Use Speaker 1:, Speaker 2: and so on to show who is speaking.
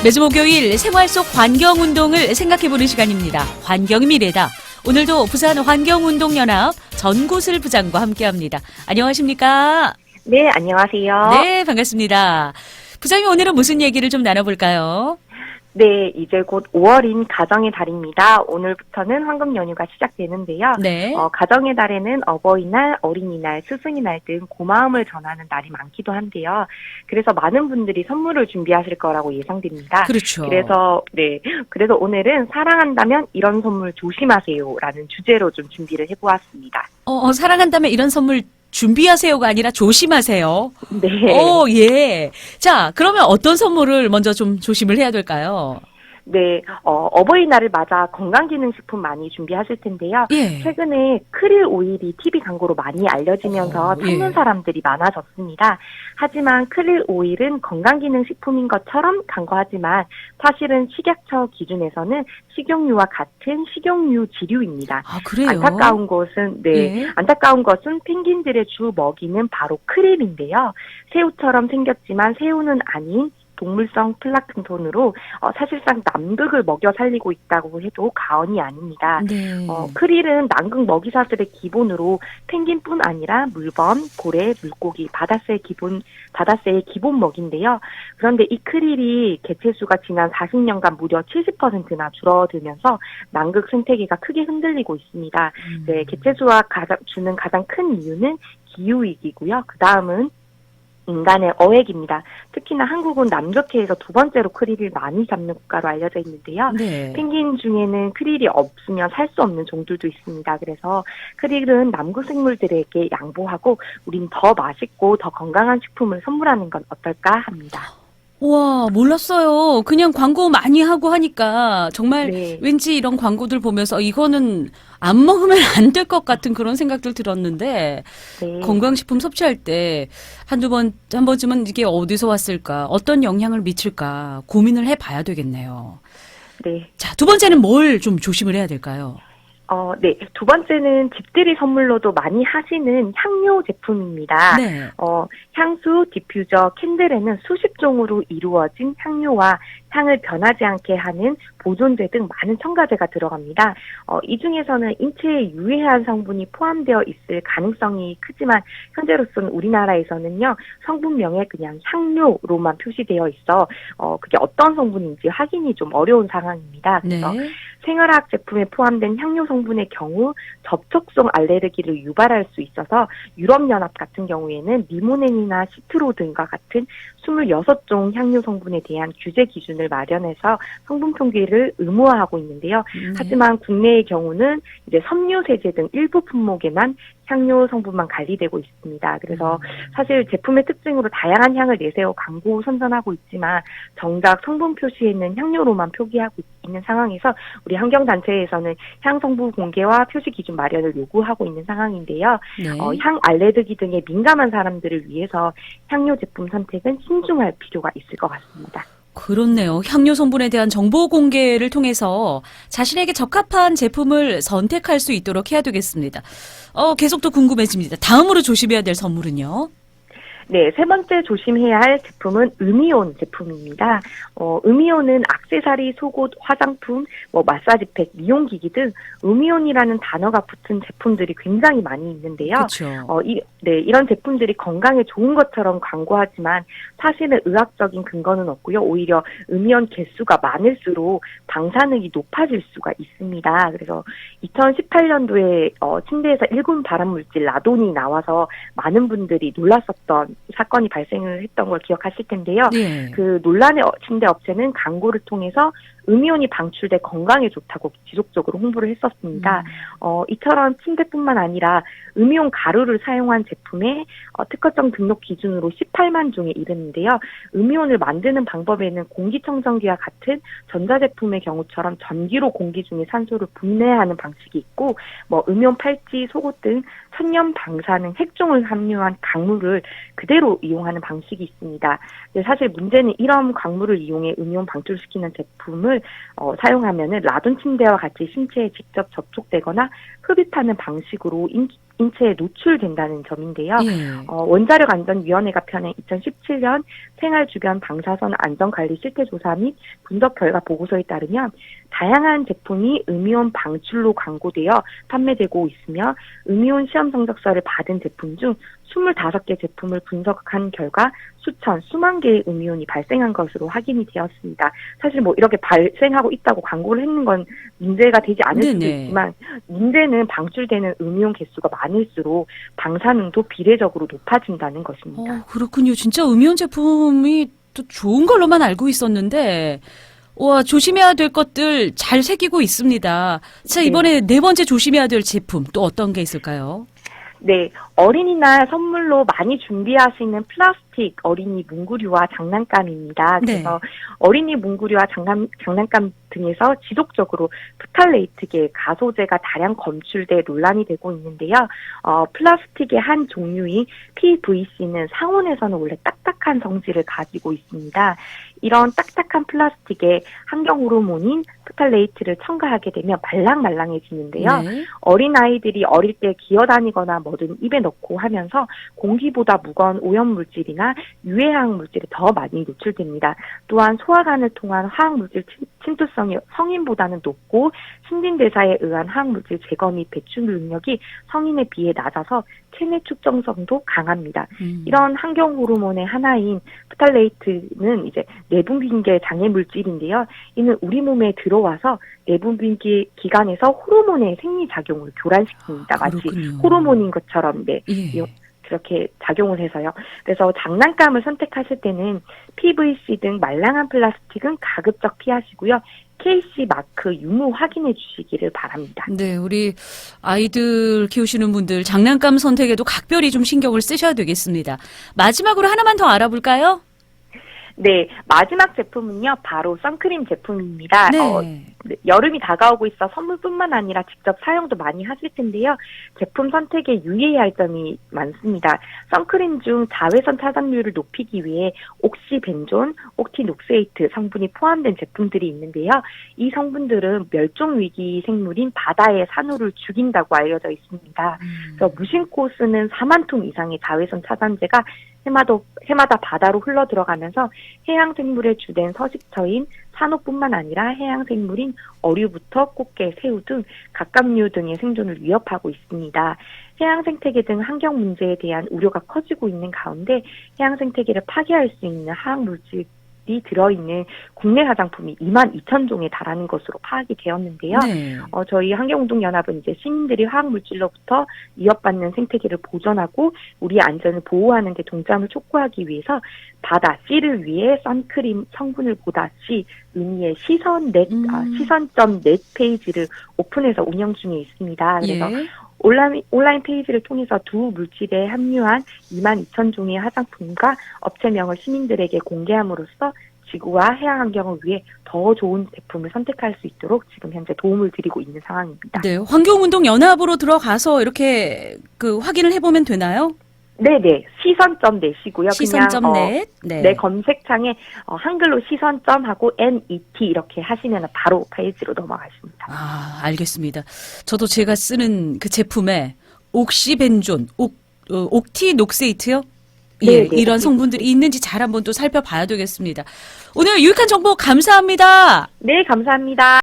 Speaker 1: 매주 목요일 생활 속 환경운동을 생각해보는 시간입니다. 환경이 미래다. 오늘도 부산 환경운동연합 전구슬 부장과 함께합니다. 안녕하십니까?
Speaker 2: 네, 안녕하세요.
Speaker 1: 네, 반갑습니다. 부장님, 오늘은 무슨 얘기를 좀 나눠볼까요?
Speaker 2: 네, 이제 곧 5월인 가정의 달입니다. 오늘부터는 황금 연휴가 시작되는데요.
Speaker 1: 네.
Speaker 2: 가정의 달에는 어버이날, 어린이날, 스승의날 등 고마움을 전하는 날이 많기도 한데요. 그래서 많은 분들이 선물을 준비하실 거라고 예상됩니다.
Speaker 1: 그렇죠.
Speaker 2: 그래서 오늘은 사랑한다면 이런 선물 조심하세요라는 주제로 좀 준비를 해보았습니다.
Speaker 1: 사랑한다면 이런 선물 준비하세요가 아니라 조심하세요.
Speaker 2: 네.
Speaker 1: 예. 자, 그러면 어떤 선물을 먼저 좀 조심을 해야 될까요?
Speaker 2: 네, 어버이날을 맞아 건강기능식품 많이 준비하실 텐데요.
Speaker 1: 예.
Speaker 2: 최근에 크릴 오일이 TV 광고로 많이 알려지면서 찾는
Speaker 1: 예.
Speaker 2: 사람들이 많아졌습니다. 하지만 크릴 오일은 건강기능식품인 것처럼 광고하지만 사실은 식약처 기준에서는 식용유와 같은 식용유 지류입니다.
Speaker 1: 아, 그래요?
Speaker 2: 안타까운 것은 펭귄들의 주 먹이는 바로 크릴인데요. 새우처럼 생겼지만 새우는 아닌 동물성 플랑크톤으로 사실상 남극을 먹여 살리고 있다고 해도 과언이 아닙니다.
Speaker 1: 네.
Speaker 2: 크릴은 남극 먹이사슬의 기본으로 펭귄뿐 아니라 물범, 고래, 물고기, 바다새의 기본 먹인데요. 그런데 이 크릴이 개체수가 지난 40년간 무려 70%나 줄어들면서 남극 생태계가 크게 흔들리고 있습니다. 네, 개체수가 주는 가장 큰 이유는 기후위기고요. 그 다음은 인간의 어획입니다. 특히나 한국은 남극해에서 두 번째로 크릴을 많이 잡는 국가로 알려져 있는데요.
Speaker 1: 네.
Speaker 2: 펭귄 중에는 크릴이 없으면 살 수 없는 종들도 있습니다. 그래서 크릴은 남극 생물들에게 양보하고 우린 더 맛있고 더 건강한 식품을 선물하는 건 어떨까 합니다.
Speaker 1: 와, 몰랐어요. 그냥 광고 많이 하고 하니까 정말
Speaker 2: 네.
Speaker 1: 왠지 이런 광고들 보면서 이거는 안 먹으면 안 될 것 같은 그런 생각들 들었는데
Speaker 2: 네.
Speaker 1: 건강식품 섭취할 때 한 번쯤은 이게 어디서 왔을까, 어떤 영향을 미칠까 고민을 해봐야 되겠네요.
Speaker 2: 네.
Speaker 1: 자, 두 번째는 뭘 좀 조심을 해야 될까요?
Speaker 2: 네. 두 번째는 집들이 선물로도 많이 하시는 향료 제품입니다.
Speaker 1: 네.
Speaker 2: 향수, 디퓨저, 캔들에는 수십 종으로 이루어진 향료와 향을 변하지 않게 하는 보존제 등 많은 첨가제가 들어갑니다. 이 중에서는 인체에 유해한 성분이 포함되어 있을 가능성이 크지만 현재로서는 우리나라에서는요, 성분명에 그냥 향료로만 표시되어 있어 그게 어떤 성분인지 확인이 좀 어려운 상황입니다. 그래서
Speaker 1: 네.
Speaker 2: 생활화학 제품에 포함된 향료 성분의 경우 접촉성 알레르기를 유발할 수 있어서 유럽연합 같은 경우에는 리모넨이나 시트로 등과 같은 26종 향료 성분에 대한 규제 기준을 마련해서 성분 표기를 의무화하고 있는데요. 하지만 국내의 경우는 이제 섬유 세제 등 일부 품목에만 향료 성분만 관리되고 있습니다. 그래서 사실 제품의 특징으로 다양한 향을 내세워 광고 선전하고 있지만 정작 성분 표시에는 향료로만 표기하고 있는 상황에서 우리 환경단체에서는 향 성분 공개와 표시 기준 마련을 요구하고 있는 상황인데요.
Speaker 1: 네.
Speaker 2: 향 알레르기 등에 민감한 사람들을 위해서 향료 제품 선택은 신중할 필요가 있을 것 같습니다.
Speaker 1: 그렇네요. 향료 성분에 대한 정보 공개를 통해서 자신에게 적합한 제품을 선택할 수 있도록 해야 되겠습니다. 계속 또 궁금해집니다. 다음으로 조심해야 될 선물은요?
Speaker 2: 네, 세 번째 조심해야 할 제품은 음이온 제품입니다. 음이온은 액세서리, 속옷, 화장품, 마사지팩, 미용기기 등 음이온이라는 단어가 붙은 제품들이 굉장히 많이 있는데요.
Speaker 1: 그렇죠.
Speaker 2: 이런 제품들이 건강에 좋은 것처럼 광고하지만 사실은 의학적인 근거는 없고요. 오히려 음이온 개수가 많을수록 방사능이 높아질 수가 있습니다. 그래서 2018년도에 침대에서 일군 발암물질 라돈이 나와서 많은 분들이 놀랐었던 사건이 발생을 했던 걸 기억하실 텐데요.
Speaker 1: 네.
Speaker 2: 그 논란의 침대 업체는 광고를 통해서 음이온이 방출돼 건강에 좋다고 지속적으로 홍보를 했었습니다. 이처럼 침대뿐만 아니라 음이온 가루를 사용한 제품에 특허청 등록 기준으로 18만 종에 이르는데요. 음이온을 만드는 방법에는 공기청정기와 같은 전자제품의 경우처럼 전기로 공기 중에 산소를 분해하는 방식이 있고 음이온 팔찌, 속옷 등 천연 방사능 핵종을 함유한 강물을 그대로 이용하는 방식이 있습니다. 근데 사실 문제는 이런 강물을 이용해 음이온 방출시키는 제품을 사용하면은 라돈 침대와 같이 신체에 직접 접촉되거나 흡입하는 방식으로 인체에 노출된다는 점인데요.
Speaker 1: 예.
Speaker 2: 원자력안전위원회가 펴낸 2017년 생활주변 방사선 안전관리 실태조사 및 분석 결과 보고서에 따르면 다양한 제품이 음이온 방출로 광고되어 판매되고 있으며 음이온 시험 성적서를 받은 제품 중 25개 제품을 분석한 결과 수만 개의 음이온이 발생한 것으로 확인이 되었습니다. 사실 뭐 이렇게 발생하고 있다고 광고를 했는 건 문제가 되지 않을 수도
Speaker 1: 네네.
Speaker 2: 있지만 문제는 방출되는 음이온 개수가 많을수록 방사능도 비례적으로 높아진다는 것입니다.
Speaker 1: 그렇군요. 진짜 음이온 제품이 또 좋은 걸로만 알고 있었는데, 와, 조심해야 될 것들 잘 새기고 있습니다. 자, 이번에 네 번째 조심해야 될 제품 또 어떤 게 있을까요?
Speaker 2: 네, 어린이날 선물로 많이 준비하시는 플라스틱 어린이 문구류와 장난감입니다. 그래서 어린이 문구류와 장난감 등에서 지속적으로 프탈레이트계 가소제가 다량 검출돼 논란이 되고 있는데요. 플라스틱의 한 종류인 PVC는 상온에서는 원래 딱딱한 성질을 가지고 있습니다. 이런 딱딱한 플라스틱에 환경 호르몬인 프탈레이트를 첨가하게 되면 말랑말랑해지는데요.
Speaker 1: 네.
Speaker 2: 어린아이들이 어릴 때 기어다니거나 뭐든 입에 넣고 하면서 공기보다 무거운 오염물질이나 유해화학 물질에 더 많이 노출됩니다. 또한 소화관을 통한 화학물질 침투성이 성인보다는 높고 신진대사에 의한 화학물질 제거 및 배출 능력이 성인에 비해 낮아서 체내 축적성도 강합니다. 이런 환경 호르몬의 하나인 프탈레이트는 이제 내분비계 장애 물질인데요. 이는 우리 몸에 들어와서 내분비계 기관에서 호르몬의 생리작용을 교란시킵니다. 마치
Speaker 1: 그렇군요.
Speaker 2: 호르몬인 것처럼
Speaker 1: 예.
Speaker 2: 그렇게 작용을 해서요. 그래서 장난감을 선택하실 때는 PVC 등 말랑한 플라스틱은 가급적 피하시고요. KC 마크 유무 확인해 주시기를 바랍니다.
Speaker 1: 네, 우리 아이들 키우시는 분들 장난감 선택에도 각별히 좀 신경을 쓰셔야 되겠습니다. 마지막으로 하나만 더 알아볼까요?
Speaker 2: 네, 마지막 제품은요, 바로 선크림 제품입니다.
Speaker 1: 네.
Speaker 2: 여름이 다가오고 있어 선물뿐만 아니라 직접 사용도 많이 하실 텐데요. 제품 선택에 유의해야 할 점이 많습니다. 선크림 중 자외선 차단율을 높이기 위해 옥시벤존, 옥티녹세이트 성분이 포함된 제품들이 있는데요. 이 성분들은 멸종위기 생물인 바다의 산호를 죽인다고 알려져 있습니다. 그래서 무심코 쓰는 4만 톤 이상의 자외선 차단제가 해마다 바다로 흘러 들어가면서 해양 생물의 주된 서식처인 산호뿐만 아니라 해양 생물인 어류부터 꽃게, 새우 등 갑각류 등의 생존을 위협하고 있습니다. 해양 생태계 등 환경 문제에 대한 우려가 커지고 있는 가운데 해양 생태계를 파괴할 수 있는 화학 물질이 들어있는 국내 화장품이 22,000종에 달하는 것으로 파악이 되었는데요.
Speaker 1: 네.
Speaker 2: 저희 환경운동연합은 이제 시민들이 화학물질로부터 위협받는 생태계를 보존하고 우리 안전을 보호하는 데 동참을 촉구하기 위해서 바다 씨를 위해 선크림 성분을 보다시 의미의 시선.net 페이지를 오픈해서 운영 중에 있습니다. 그래서 온라인 페이지를 통해서 두 물질에 함유한 22,000종의 화장품과 업체명을 시민들에게 공개함으로써 지구와 해양 환경을 위해 더 좋은 제품을 선택할 수 있도록 지금 현재 도움을 드리고 있는 상황입니다.
Speaker 1: 네, 환경운동연합으로 들어가서 이렇게 확인을 해보면 되나요?
Speaker 2: 네네, 시선.net이고요.
Speaker 1: 시선.net.
Speaker 2: 네, 검색창에 한글로 시선.하고 net 이렇게 하시면 바로 페이지로 넘어가십니다.
Speaker 1: 아, 알겠습니다. 저도 제가 쓰는 그 제품에 옥시벤존, 옥티녹세이트요? 예, 이런 성분들이 있는지 잘 한번 또 살펴봐야 되겠습니다. 오늘 유익한 정보 감사합니다.
Speaker 2: 네, 감사합니다.